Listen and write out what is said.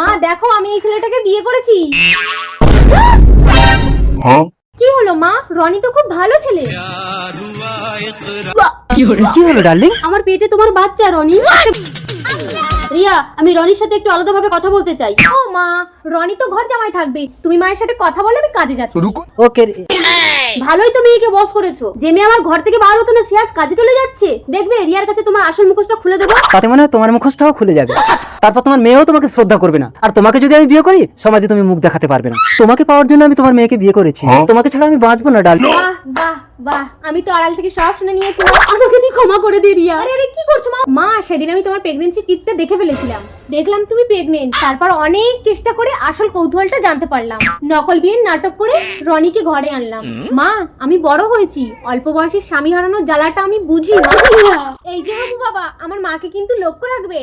মা দেখো আমি এই ছেলেটাকে বিয়ে করেছি। কি হলো মা? রনি তো খুব ভালো ছেলে। কি হলো ডার্লিং? আমার পেটে তোমার বাচ্চা রনি। রিয়া, আমি রনির সাথে একটু আলাদাভাবে কথা বলতে চাই। ও মা, রনি তো ঘর জামাই থাকবে, তুমি মায়ের সাথে কথা বলে, আমি কাজে যাচ্ছি। ওকে। ভালোই তো মেয়েকে বস করেছো। যে মেয়ে আমার ঘর থেকে বার হতো না সে আজ কাজে চলে যাচ্ছে। দেখবে রিয়ার কাছে তোমার আসল মুখোশটা খুলে দেবো। তাতে মনে হয় তোমার মুখোশটাও খুলে যাবে। তারপর তোমার মেয়েও তোমাকে শ্রদ্ধা করবে না। আর তোমাকে যদি আমি বিয়ে করি সমাজে তুমি মুখ দেখাতে পারবে না। তোমাকে পাওয়ার জন্য আমি তোমার মেয়েকে বিয়ে করেছি। তোমাকে ছাড়া আমি বাঁচবো না ডার্লিং। বাহ বাহ বাহ, আমি তো আড়াল থেকে সব শুনে নিয়েছি। মা আমাকে তুই ক্ষমা করে দে রিয়া। আরে আরে কি করছো মা? মা সেদিন আমি তোমার প্রেগন্যান্সি কিটটা দেখে ফেলেছিলাম। দেখলাম তুমি প্রেগনেন্ট। তারপর অনেক চেষ্টা করে আসল কৌতূহলটা জানতে পারলাম। নকল বিয়ের নাটক করে রনিকে ঘরে আনলাম। মা আমি বড় হয়েছি, অল্প বয়সে স্বামী হারানোর জ্বালাটা আমি বুঝি। এই যে বাবু বাবা, আমার মাকে কিন্তু লক্ষ্য রাখবে।